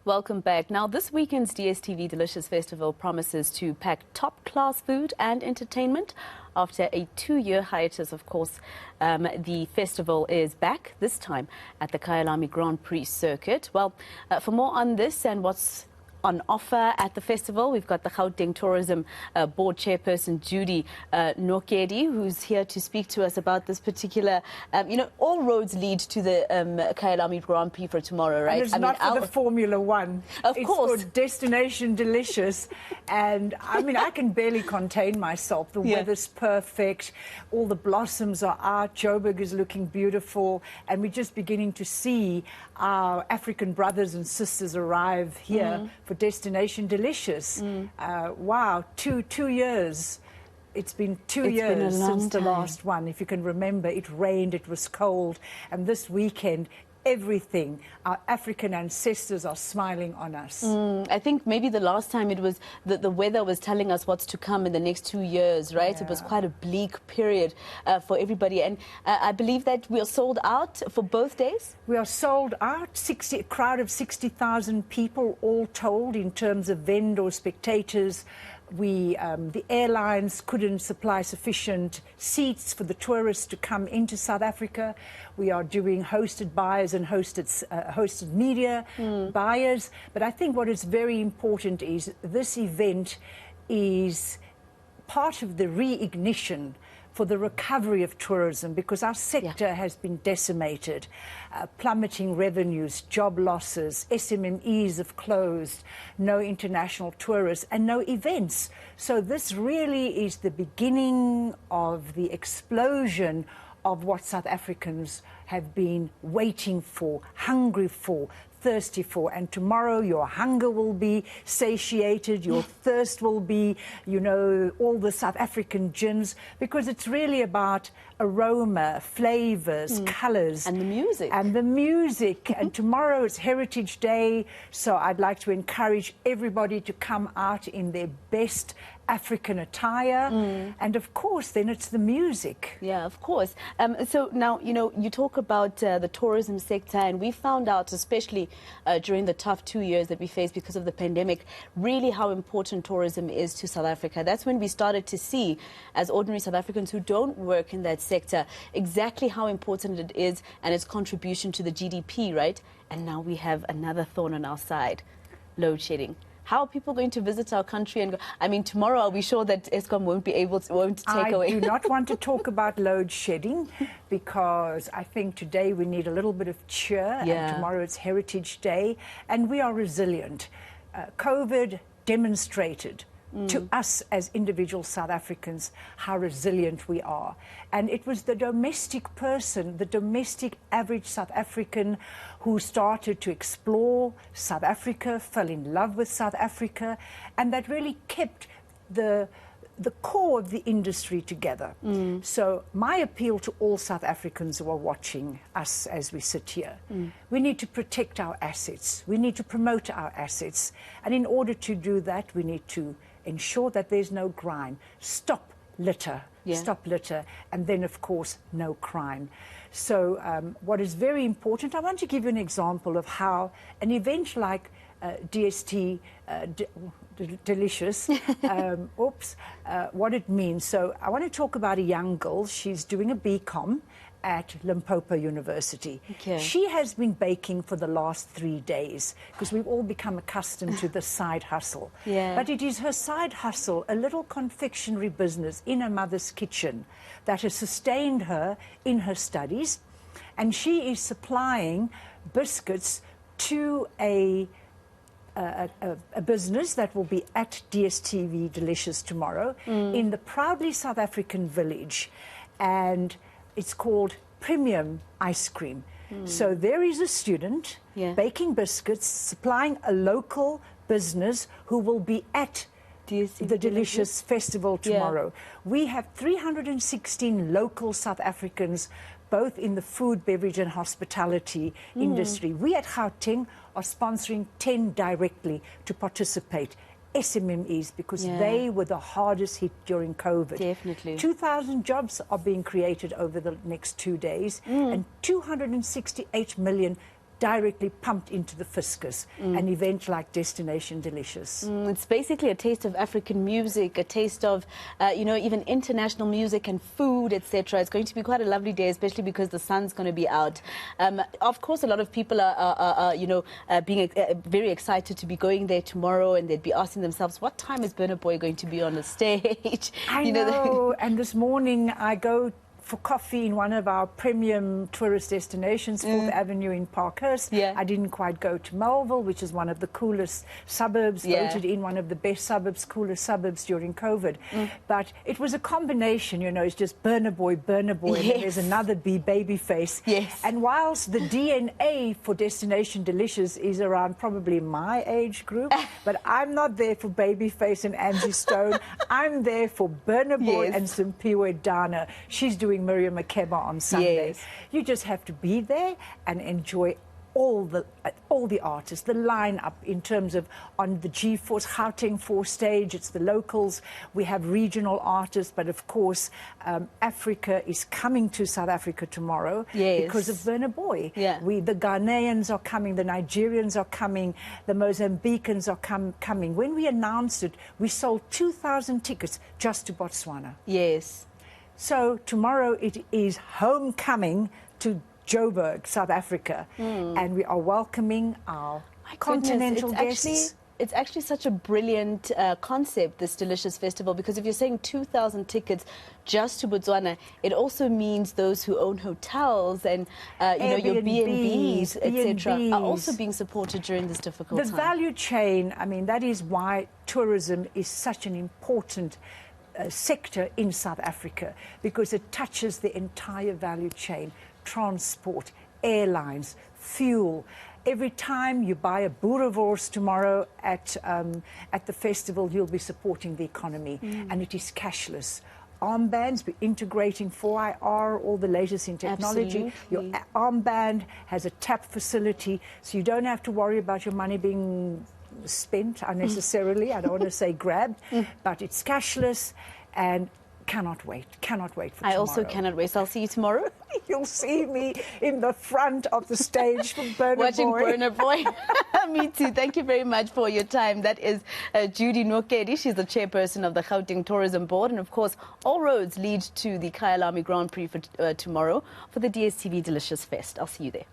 Welcome back. Now, this weekend's DSTV Delicious Festival promises to pack top-class food and entertainment. After a 2-year hiatus, of course, the festival is back, this time at the Kyalami Grand Prix circuit. Well, for more on this and what's on offer at the festival, we've got the Gauteng Tourism Board Chairperson, Judi Nwokedi, who's here to speak to us about this particular, all roads lead to the Kyalami Grand Prix for tomorrow, right? And it's not for the Formula One. Of course. It's for Destination Delicious. And I mean, I can barely contain myself. The weather's perfect. All the blossoms are out. Joburg is looking beautiful. And we're just beginning to see our African brothers and sisters arrive here for Destination Delicious. Wow, two years. It's been two years since the last one. If you can remember, it rained, it was cold, and this weekend, everything, our African ancestors are smiling on us. I think maybe the last time it was the weather was telling us what's to come in the next 2 years, right? It was quite a bleak period for everybody. And I believe that we are sold out for both days? We are sold out, a crowd of 60,000 people all told in terms of vendors, spectators. The airlines couldn't supply sufficient seats for the tourists to come into South Africa. We are doing hosted buyers and hosted media buyers. But I think what is very important is this event is part of the reignition for the recovery of tourism, because our sector has been decimated. Plummeting revenues, job losses, SMMEs have closed, no international tourists and no events. So this really is the beginning of the explosion of what South Africans have been waiting for, hungry for, thirsty for. And tomorrow your hunger will be satiated, your thirst will be, all the South African gins, because it's really about aroma, flavors, colors. And the music. And the music. And tomorrow is Heritage Day, so I'd like to encourage everybody to come out in their best African attire. And of course, then it's the music. Yeah, of course. So now, you talk about the tourism sector, and we found out, especially during the tough 2 years that we faced because of the pandemic, really how important tourism is to South Africa. That's when we started to see, as ordinary South Africans who don't work in that sector, exactly how important it is and its contribution to the GDP, right? And now we have another thorn on our side, load shedding. How are people going to visit our country? And I mean, tomorrow, are we sure that Eskom won't take away? I do not want to talk about load shedding, because I think today we need a little bit of cheer, and tomorrow it's Heritage Day, and we are resilient. COVID demonstrated to us as individual South Africans how resilient we are. And it was the domestic person, the domestic average South African, who started to explore South Africa, fell in love with South Africa, and that really kept the core of the industry together. So my appeal to all South Africans who are watching us as we sit here, we need to protect our assets. We need to promote our assets. And in order to do that, we need to ensure that there's no crime. Stop litter. Stop litter. And then, of course, no crime. So what is very important, I want to give you an example of how an event like DST Delicious, what it means. So I want to talk about a young girl. She's doing a BCom at Limpopo University. She has been baking for the last 3 days, because we've all become accustomed to the side hustle. But it is her side hustle, a little confectionery business in her mother's kitchen, that has sustained her in her studies. And she is supplying biscuits to a business that will be at DSTV Delicious tomorrow in the proudly South African village. And it's called Premium Ice Cream. So there is a student baking biscuits, supplying a local business who will be at the Delicious Festival tomorrow. We have 316 local South Africans, both in the food, beverage and hospitality industry. We at Gauteng are sponsoring 10 directly to participate. SMMEs, because they were the hardest hit during COVID. Definitely. 2,000 jobs are being created over the next 2 days, and 268 million directly pumped into the fiscus, an event like Destination Delicious. It's basically a taste of African music, a taste of, even international music and food, etc. It's going to be quite a lovely day, especially because the sun's going to be out. Of course, a lot of people are being very excited to be going there tomorrow, and they'd be asking themselves, what time is Burna Boy going to be on the stage? I know. And this morning I go for coffee in one of our premium tourist destinations, 4th Avenue in Parkhurst. Yeah. I didn't quite go to Melville, which is one of the coolest suburbs, voted in one of the best suburbs, coolest suburbs during COVID. But it was a combination, it's just Burna Boy, and then there's another B, Babyface. Yes. And whilst the DNA for Destination Delicious is around probably my age group, but I'm not there for Babyface and Angie Stone. I'm there for Burna Boy and Simpiwe Dana. She's doing Miriam Makeba on Sunday. Yes. You just have to be there and enjoy all the artists, the lineup in terms of on the G4's Gauteng 4 stage. It's the locals. We have regional artists, but of course, Africa is coming to South Africa tomorrow because of Burna Boy. Yeah. The Ghanaians are coming, the Nigerians are coming, the Mozambicans are coming. When we announced it, we sold 2,000 tickets just to Botswana. Yes. So tomorrow it is homecoming to Joburg, South Africa, and we are welcoming our continental guests. It's actually such a brilliant concept, this Delicious Festival, because if you're saying 2,000 tickets just to Botswana, it also means those who own hotels and your B&Bs, etc., are also being supported during this difficult time. The value chain, I mean, that is why tourism is such an important sector in South Africa, because it touches the entire value chain: transport, airlines, fuel. Every time you buy a boerewors tomorrow at the festival, you'll be supporting the economy, and it is cashless. Armbands, we're integrating 4IR, all the latest in technology. Absolutely. Your armband has a tap facility, so you don't have to worry about your money being spent unnecessarily. I don't want to say grabbed, but it's cashless, and cannot wait for tomorrow. I also cannot wait. So I'll see you tomorrow. You'll see me in the front of the stage for Burna Boy. Watching Burna Boy. Me too. Thank you very much for your time. That is Judi Nwokedi. She's the chairperson of the Gauteng Tourism Board. And of course, all roads lead to the Kyalami Grand Prix for tomorrow for the DSTV Delicious Fest. I'll see you there.